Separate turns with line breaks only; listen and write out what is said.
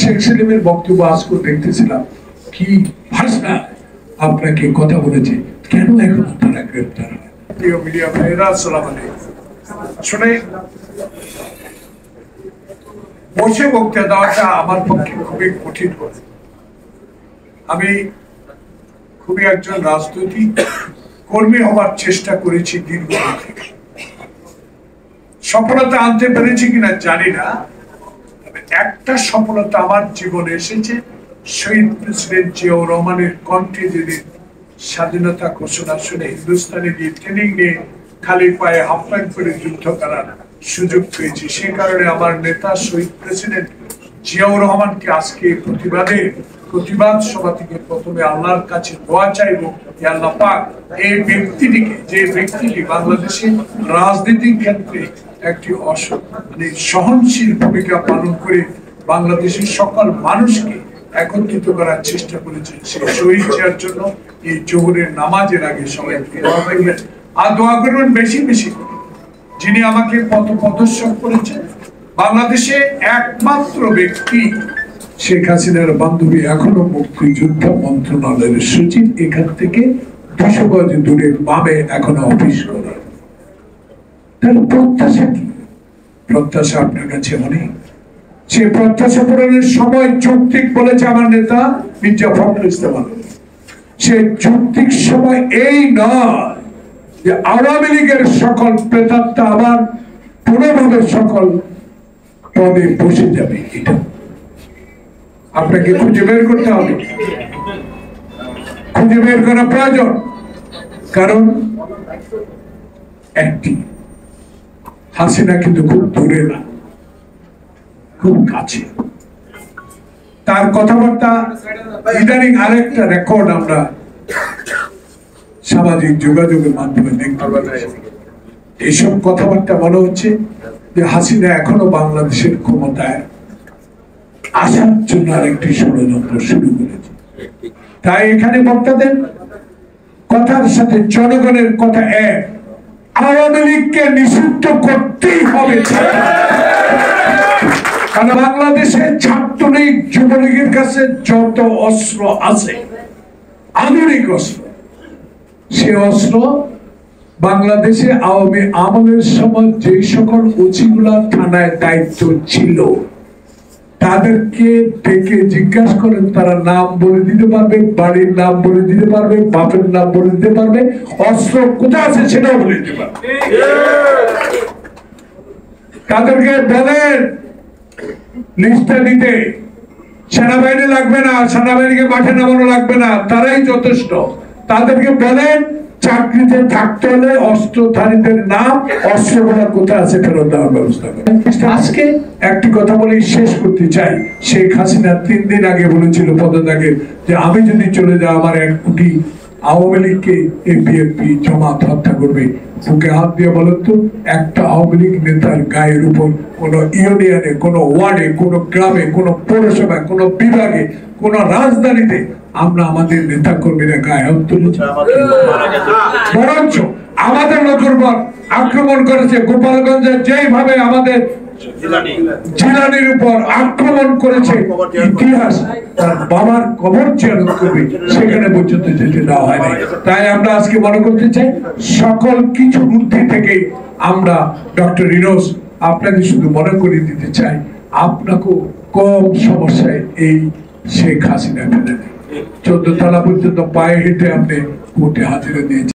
শেখ সেলিমের বক্তব্য আজকে দেখতেছিলাম, কি ভাষা আপনাকে কথা বলেছে, কেন এখন তারা গ্রেপ্তার হয়? প্রিয় মিডিয়া ভাইরা, আসসালামু আলাইকুম। আসলে বসে বক্তৃতা দেওয়াটা আমার পক্ষে খুবই কঠিন। আমি খুবই একজন রাজনৈতিক কর্মী হওয়ার চেষ্টা করেছি দীর্ঘদিন থেকে। সফলতা আনতে পেরেছি কিনা জানি না, তবে একটা সফলতা আমার জীবনে এসেছে। শহীদ প্রেসিডেন্ট জিয়াউর রহমানের কণ্ঠে যেদিন স্বাধীনতা ঘোষণা শুনে হিন্দুস্তানে গিয়ে ট্রেনিং নিয়ে খালি পায়ে হাফ প্যান্ট করে যুদ্ধ করার সুযোগ পেয়েছি। সে কারণে আমার নেতা শহীদ প্রেসিডেন্ট জিয়াউর রহমানকে আজকে প্রতিবাদ সভা থেকে প্রথমে আল্লাহর কাছে দোয়া চাইব, আল্লাহ পাক এই ব্যক্তিটিকে, যে ব্যক্তিটি বাংলাদেশের রাজনীতির ক্ষেত্রে একটি সহনশীল ভূমিকা পালন করে বাংলাদেশের সকল মানুষকে একত্রিত করার চেষ্টা করেছে, সেই শহীদ জিয়ার জন্য এই জোহরের নামাজের আগে সবাই দোয়া করবেন। আর দোয়া করবেন বেশি বেশি করে, যিনি আমাকে পথ প্রদর্শন করেছেন। বাংলাদেশে একমাত্র ব্যক্তি শেখ হাসিনার বান্ধবী, এখনো মুক্তিযুদ্ধ মন্ত্রণালয়ের সচিব, এখান থেকে 200 গজ দূরে বামে এখনো অফিস করে। তার প্রত্যাশা কি? প্রত্যাশা আপনার কাছে অনেক। সে প্রত্যাশা পূরণের সময় যৌক্তিক বলেছে আমার নেতা মির্জা ফখরুল ইসলাম। সে যৌক্তিক সময় এই নয় যে আওয়ামী লীগের সকল প্রেতাত্মা আবার পুনঃভাবে সকল পদে বসে যাবে। এটা আপনাকে খুঁজে বের করতে হবে, খুঁজে বের করা প্রয়োজন। কারণ একটি হাসিনা কিন্তু খুব দূরে না, খুব কাছে। তার কথাবার্তা ইদানিং আরেকটা রেকর্ড আমরা সামাজিক যোগাযোগের মাধ্যমে দেখতে পাচ্ছি। এইসব কথাবার্তা মনে হচ্ছে যে হাসিনা এখনো বাংলাদেশের ক্ষমতায় আসার জন্য আরেকটি ষড়যন্ত্র শুরু করেছে। তাই এখানে বক্তাদের কথার সাথে জনগণের কথা এক, আওয়ামী লীগকে নিষিদ্ধ করতেই হবে। কারণ বাংলাদেশে ছাত্রলীগ যুবলীগের কাছে যত অস্ত্র আছে, আধুনিক অস্ত্র, সে অস্ত্র বাংলাদেশে আওয়ামী আমলের সময় যে সকল ওসিগুলা থানায় দায়িত্ব ছিল তাদেরকে ডেকে জিজ্ঞাসা করেন, তারা নাম বলে দিতে পারবে, বাড়ির নাম বলে দিতে পারবে, বাপের নাম বলে দিতে পারবে, অস্ত্র কোথায় আছে সেটাও বলে দিতে পারবে। তাদেরকে বলেন লিস্টটা দিতে, সেনাবাহিনী লাগবে না, সেনাবাহিনীকে মাঠে নামানো লাগবে না, তারাই যথেষ্ট। তাদেরকে বলেন চাকরিতে থাকতে হলে অস্ত্রধারীদের নাম, অস্ত্রগুলো কোথায় আছে ফেরত দেওয়ার ব্যবস্থা করেন। আজকে একটি কথা বলে শেষ করতে চাই। শেখ হাসিনা 3 দিন আগে বলেছিল পদত্যাগের, যে আমি যদি চলে যাই আমার 1 কোটি আওয়ামী লীগকে বিএনপি জামাত হত্যা করবে। বুকে হাত দিয়ে বলেন তো, একটা আওয়ামী লীগ নেতার গায়ের উপর কোন ইউনিয়নে, কোন ওয়ার্ডে, কোন গ্রামে, কোন পৌরসভায়, কোন বিভাগে, কোন রাজধানীতে আমরা আমাদের নেতা কর্মীরা গায়ে হাত তুলেছি? বরঞ্চ আমাদের লোকের উপর আক্রমণ করেছে। গোপালগঞ্জে যেইভাবে আমাদের জিলানির উপর আক্রমণ করেছে, ইতিহাস তার বাবার কবর চেয়ারত করবে সেখানে পর্যন্ত যেতে দেওয়া হয় নাই। তাই আমরা আজকে মনে করতে চাই, সকল কিছু ঊর্ধ্বে থেকে আমরা ডক্টর ইউনূস আপনাকে শুধু মনে করিয়ে দিতে চাই, আপনাকেও কম সমস্যায় এই শেখ হাসিনা ফেলে 14 তলা পর্যন্ত পায়ে হেঁটে আপনি কোর্টে হাজিরা দিয়েছেন।